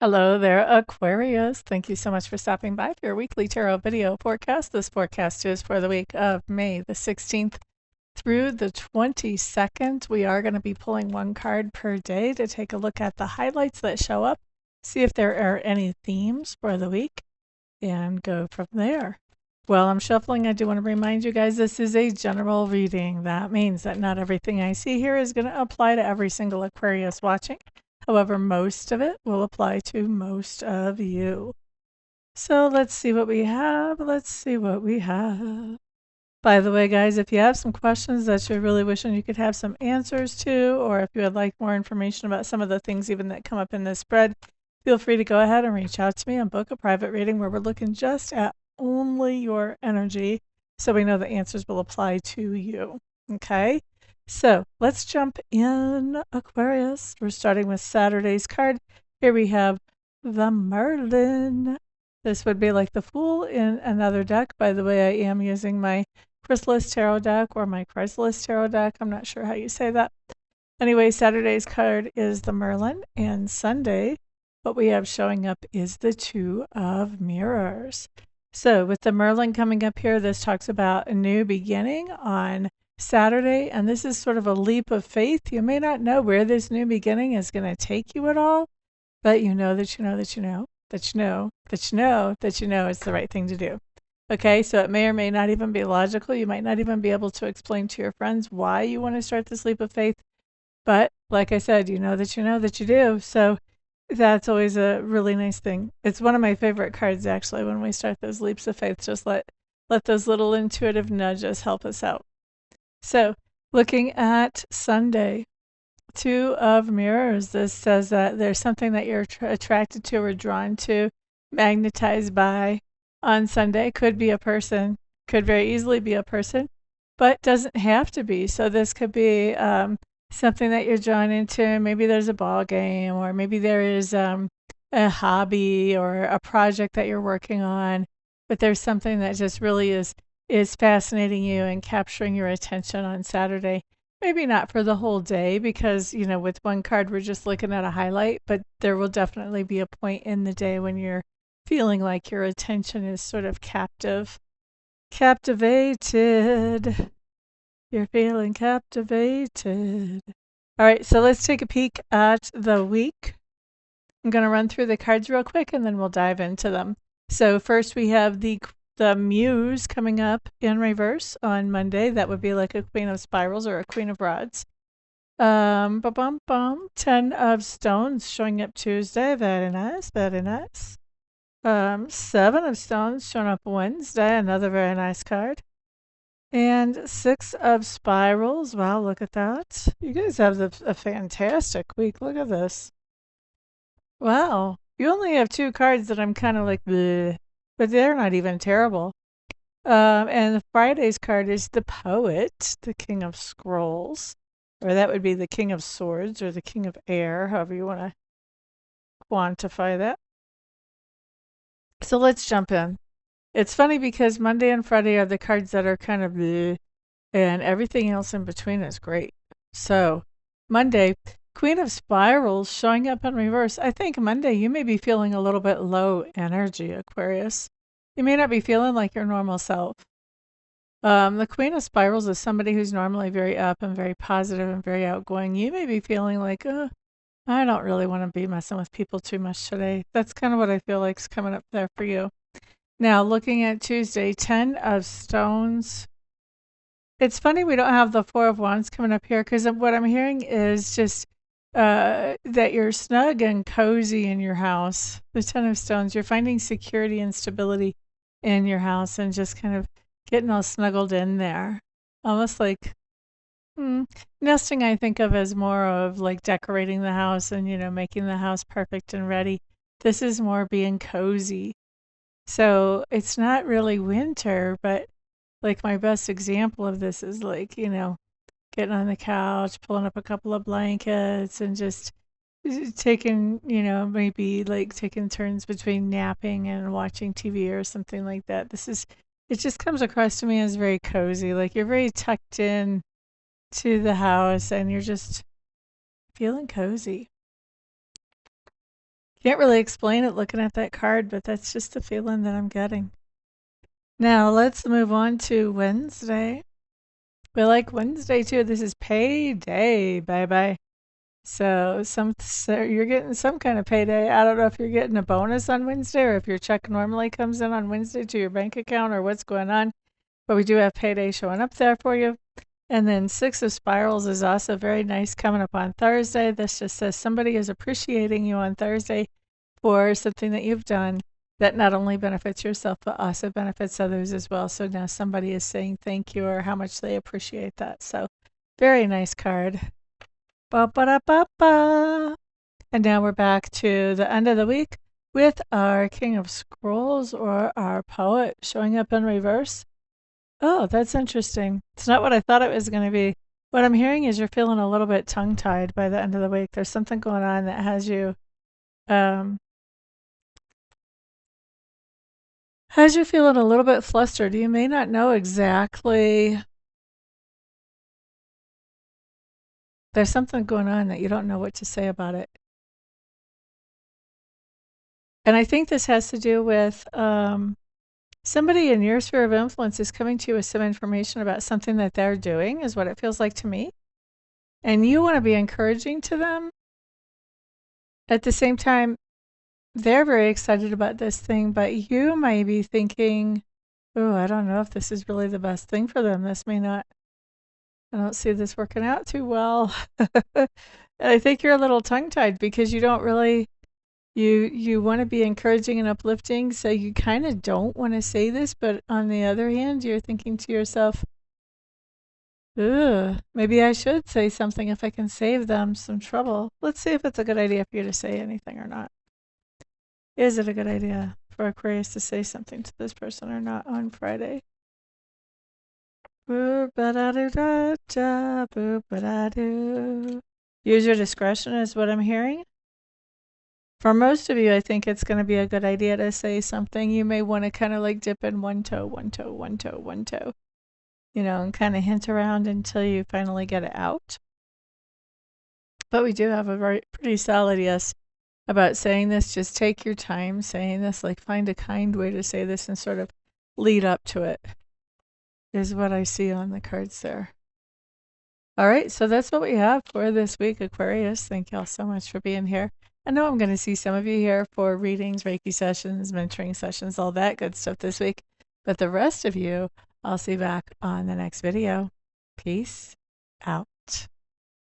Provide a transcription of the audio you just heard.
Hello there, Aquarius. Thank you so much for stopping by for your weekly tarot video forecast. This forecast is for the week of May the 16th through the 22nd. We are going to be pulling one card per day to take a look at the highlights that show up, see if there are any themes for the week, and go from there. While I'm shuffling, I do want to remind you guys this is a general reading. That means that not everything I see here is going to apply to every single Aquarius watching. However, most of it will apply to most of you. So let's see what we have. Let's see what we have. By the way, guys, if you have some questions that you're really wishing you could have some answers to, or if you would like more information about some of the things even that come up in this spread, feel free to go ahead and reach out to me and book a private reading where we're looking just at only your energy so we know the answers will apply to you. Okay? So let's jump in, Aquarius. We're starting with Saturday's card. Here we have the Merlin. This would be like the Fool in another deck. By the way, I am using my Chrysalis Tarot deck or my Chrysalis Tarot deck. I'm not sure how you say that. Anyway, Saturday's card is the Merlin, and Sunday, what we have showing up is the Two of Mirrors. So with the Merlin coming up here, this talks about a new beginning on Saturday, and this is sort of a leap of faith. You may not know where this new beginning is going to take you at all, but you know that you know that you know that you know that you know that you know it's the right thing to do. Okay, so it may or may not even be logical. You might not even be able to explain to your friends why you want to start this leap of faith, but like I said, you know that you do. So that's always a really nice thing. It's one of my favorite cards, actually, when we start those leaps of faith. Just let those little intuitive nudges help us out. So looking at Sunday, Two of Mirrors, this says that there's something that you're attracted to or drawn to, magnetized by on Sunday. Could be a person, could very easily be a person, but doesn't have to be. So this could be something that you're drawn into. Maybe there's a ball game, or maybe there is a hobby or a project that you're working on, but there's something that just really is fascinating you and capturing your attention on Saturday. Maybe not for the whole day because, you know, with one card we're just looking at a highlight, but there will definitely be a point in the day when you're feeling like your attention is sort of captivated. You're feeling captivated. All right, so let's take a peek at the week. I'm going to run through the cards real quick and then we'll dive into them. So first we have the Muse coming up in reverse on Monday. That would be like a Queen of Spirals or a Queen of Rods. 10 of Stones showing up Tuesday. Very nice, very nice. 7 of Stones showing up Wednesday. Another very nice card. And 6 of Spirals. Wow, look at that. You guys have a fantastic week. Look at this. Wow. You only have 2 cards that I'm kind of like, bleh, but they're not even terrible. And Friday's card is the Poet, the King of Scrolls. Or that would be the King of Swords or the King of Air, however you want to quantify that. So let's jump in. It's funny because Monday and Friday are the cards that are kind of bleh, and everything else in between is great. So Monday, Queen of Spirals showing up in reverse. I think Monday you may be feeling a little bit low energy, Aquarius. You may not be feeling like your normal self. The Queen of Spirals is somebody who's normally very up and very positive and very outgoing. You may be feeling like, I don't really want to be messing with people too much today. That's kind of what I feel like is coming up there for you. Now, looking at Tuesday, 10 of Stones. It's funny we don't have the 4 of Wands coming up here because what I'm hearing is just that you're snug and cozy in your house. The 10 of Stones, you're finding security and stability in your house and just kind of getting all snuggled in there. Almost like nesting, I think of as more of like decorating the house and, you know, making the house perfect and ready. This is more being cozy. So it's not really winter, but like my best example of this is like, you know, getting on the couch, pulling up a couple of blankets and just taking, you know, maybe like taking turns between napping and watching TV or something like that. It just comes across to me as very cozy. Like you're very tucked in to the house and you're just feeling cozy. Can't really explain it looking at that card, but that's just the feeling that I'm getting. Now let's move on to Wednesday. We like Wednesday too. This is payday, bye. So you're getting some kind of payday. I don't know if you're getting a bonus on Wednesday or if your check normally comes in on Wednesday to your bank account or what's going on. But we do have payday showing up there for you. And then Six of Spirals is also very nice coming up on Thursday. This just says somebody is appreciating you on Thursday for something that you've done that not only benefits yourself, but also benefits others as well. So now somebody is saying thank you or how much they appreciate that. So very nice card. Ba-ba-da-ba-ba. And now we're back to the end of the week with our King of Scrolls or our poet showing up in reverse. Oh, that's interesting. It's not what I thought it was going to be. What I'm hearing is you're feeling a little bit tongue-tied by the end of the week. There's something going on that has you feeling a little bit flustered. You may not know exactly. There's something going on that you don't know what to say about it. And I think this has to do with somebody in your sphere of influence is coming to you with some information about something that they're doing, is what it feels like to me. And you want to be encouraging to them. At the same time, they're very excited about this thing, but you might be thinking, oh, I don't know if this is really the best thing for them. This may not, I don't see this working out too well. I think you're a little tongue-tied because you don't really, you want to be encouraging and uplifting, so you kind of don't want to say this, but on the other hand, you're thinking to yourself, ugh, maybe I should say something if I can save them some trouble. Let's see if it's a good idea for you to say anything or not. Is it a good idea for Aquarius to say something to this person or not on Friday? Use your discretion is what I'm hearing. For most of you, I think it's going to be a good idea to say something. You may want to kind of like dip in one toe, and kind of hint around until you finally get it out. But we do have a pretty solid yes about saying this. Just take your time saying this, like find a kind way to say this and sort of lead up to it, is what I see on the cards there. All right, so that's what we have for this week, Aquarius. Thank y'all so much for being here. I know I'm going to see some of you here for readings, Reiki sessions, mentoring sessions, all that good stuff this week. But the rest of you, I'll see back on the next video. Peace out.